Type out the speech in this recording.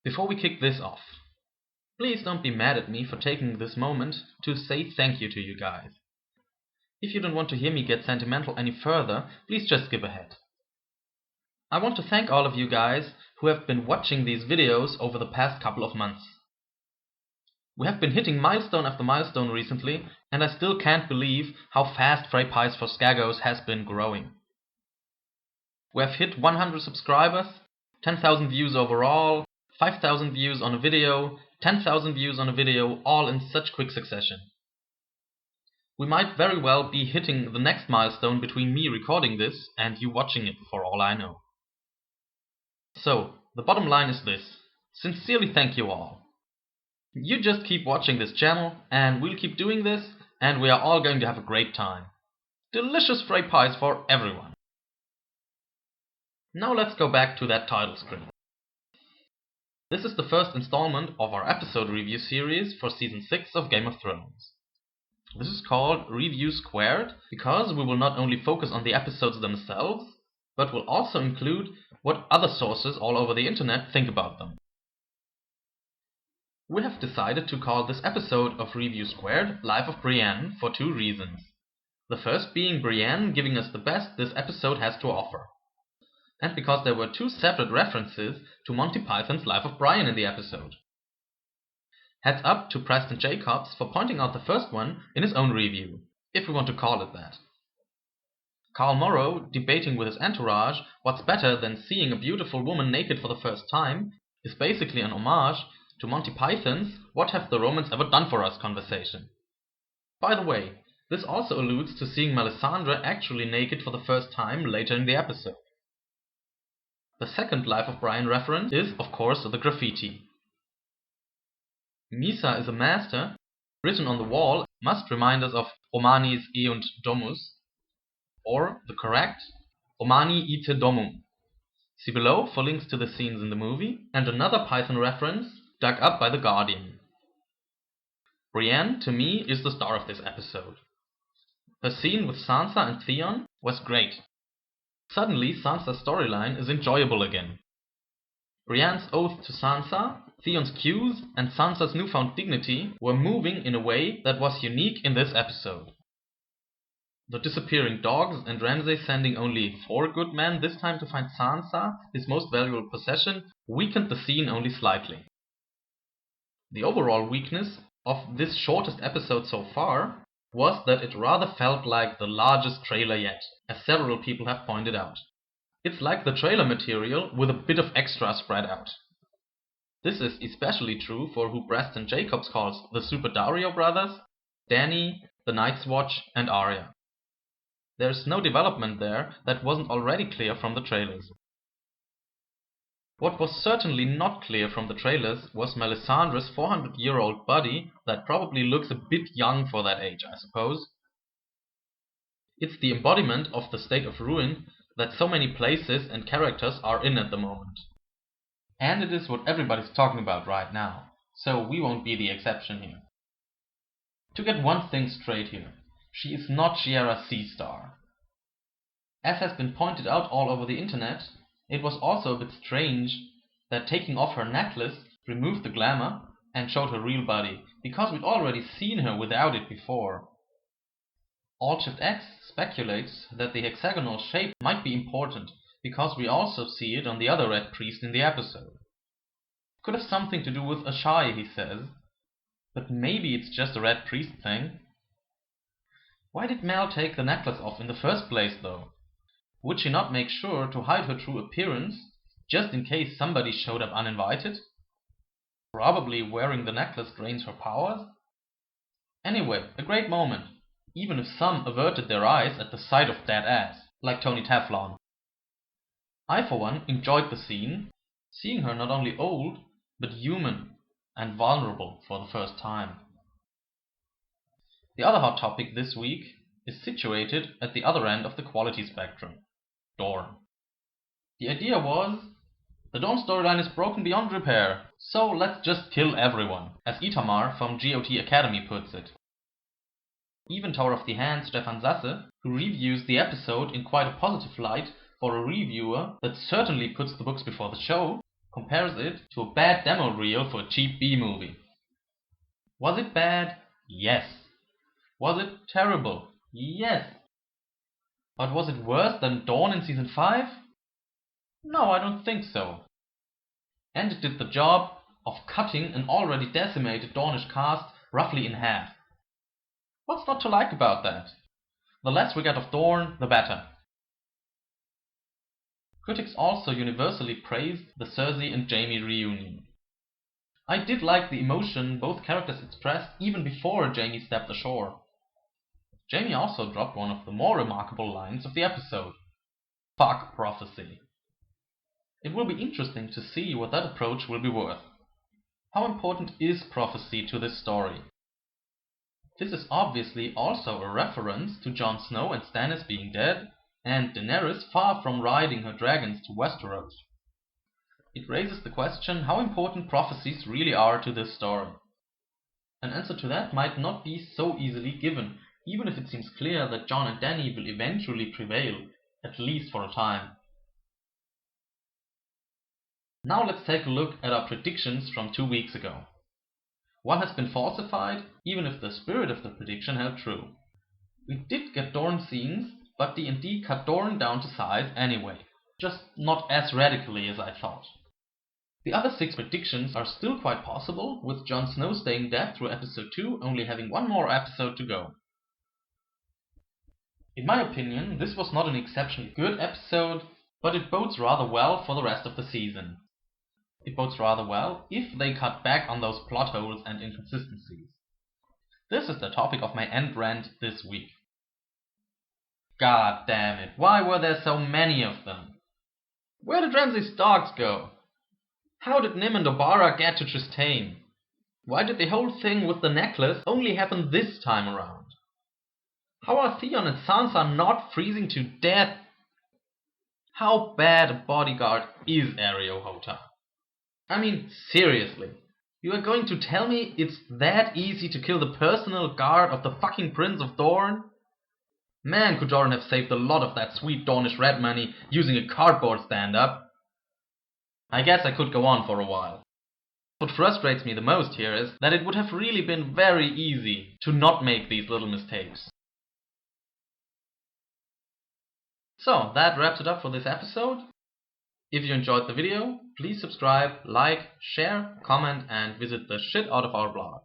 Before we kick this off, please don't be mad at me for taking this moment to say thank you to you guys. If you don't want to hear me get sentimental any further, please just skip ahead. I want to thank all of you guys who have been watching these videos over the past couple of months. We have been hitting milestone after milestone recently, and I still can't believe how fast Frey Pies for Skagos has been growing. We have hit 100 subscribers, 10,000 views overall, 5,000 views on a video, 10,000 views on a video, all in such quick succession. We might very well be hitting the next milestone between me recording this and you watching it, for all I know. So, the bottom line is this: sincerely thank you all. You just keep watching this channel, and we'll keep doing this, and we are all going to have a great time. Delicious Frey Pies for everyone. Now let's go back to that title screen. This is the first installment of our episode review series for Season 6 of Game of Thrones. This is called Review² because we will not only focus on the episodes themselves, but will also include what other sources all over the internet think about them. We have decided to call this episode of Review² Life of Brienne for two reasons. The first being Brienne giving us the best this episode has to offer, and because there were two separate references to Monty Python's Life of Brian in the episode. Heads up to Preston Jacobs for pointing out the first one in his own review, if we want to call it that. Carl Morrow, debating with his entourage what's better than seeing a beautiful woman naked for the first time, is basically an homage to Monty Python's What Have the Romans Ever Done For Us conversation. By the way, this also alludes to seeing Melisandre actually naked for the first time later in the episode. The second Life of Brian reference is, of course, the graffiti. Misa is a master, written on the wall, must remind us of Romanis eunt domus, or the correct Romani ite domum. See below for links to the scenes in the movie, and another Python reference dug up by The Guardian. Brienne, to me, is the star of this episode. Her scene with Sansa and Theon was great. Suddenly, Sansa's storyline is enjoyable again. Brienne's oath to Sansa, Theon's cues, and Sansa's newfound dignity were moving in a way that was unique in this episode. The disappearing dogs and Ramsay sending only 4 good men this time to find Sansa, his most valuable possession, weakened the scene only slightly. The overall weakness of this shortest episode so far was that it rather felt like the largest trailer yet, as several people have pointed out. It's like the trailer material with a bit of extra spread out. This is especially true for who Preston Jacobs calls the Super Dario brothers, Dany, the Night's Watch, and Arya. There's no development there that wasn't already clear from the trailers. What was certainly not clear from the trailers was Melisandre's 400-year-old body that probably looks a bit young for that age, I suppose. It's the embodiment of the state of ruin that so many places and characters are in at the moment. And it is what everybody's talking about right now, so we won't be the exception here. To get one thing straight here, she is not Shiera Seastar. As has been pointed out all over the internet, it was also a bit strange that taking off her necklace removed the glamour and showed her real body, because we'd already seen her without it before. Alt-Shift-X speculates that the hexagonal shape might be important, because we also see it on the other Red Priest in the episode. Could have something to do with Ashai, he says, but maybe it's just a Red Priest thing. Why did Mel take the necklace off in the first place, though? Would she not make sure to hide her true appearance, just in case somebody showed up uninvited? Probably wearing the necklace drains her powers? Anyway, a great moment, even if some averted their eyes at the sight of that ass, like Tony Teflon. I, for one, enjoyed the scene, seeing her not only old, but human and vulnerable for the first time. The other hot topic this week is situated at the other end of the quality spectrum. Dorne. The idea was, the Dorne storyline is broken beyond repair, so let's just kill everyone, as Itamar from GOT Academy puts it. Even Tower of the Hand Stefan Sasse, who reviews the episode in quite a positive light for a reviewer that certainly puts the books before the show, compares it to a bad demo reel for a cheap B-movie. Was it bad? Yes. Was it terrible? Yes. But was it worse than Dawn in Season 5? No, I don't think so. And it did the job of cutting an already decimated Dawnish cast roughly in half. What's not to like about that? The less we get of Dorne, the better. Critics also universally praised the Cersei and Jaime reunion. I did like the emotion both characters expressed even before Jaime stepped ashore. Jaime also dropped one of the more remarkable lines of the episode. Fuck prophecy. It will be interesting to see what that approach will be worth. How important is prophecy to this story? This is obviously also a reference to Jon Snow and Stannis being dead, and Daenerys far from riding her dragons to Westeros. It raises the question how important prophecies really are to this story. An answer to that might not be so easily given, even if it seems clear that Jon and Dany will eventually prevail, at least for a time. Now let's take a look at our predictions from 2 weeks ago. One has been falsified, even if the spirit of the prediction held true. We did get Dorne scenes, but D&D cut Dorne down to size anyway, just not as radically as I thought. The other 6 predictions are still quite possible, with Jon Snow staying dead through episode 2 only having one more episode to go. In my opinion, this was not an exceptionally good episode, but it bodes rather well for the rest of the season. It bodes rather well if they cut back on those plot holes and inconsistencies. This is the topic of my end rant this week. God damn it, why were there so many of them? Where did Ramsay's dogs go? How did Nym and Obara get to Tristane? Why did the whole thing with the necklace only happen this time around? How are Theon and Sansa not freezing to death? How bad a bodyguard is Areo Hotah? I mean, seriously, you are going to tell me it's that easy to kill the personal guard of the fucking Prince of Dorne? Man, could Jordan have saved a lot of that sweet Dornish red money using a cardboard stand-up. I guess I could go on for a while. What frustrates me the most here is that it would have really been very easy to not make these little mistakes. So, that wraps it up for this episode. If you enjoyed the video, please subscribe, like, share, comment, and visit the shit out of our blog.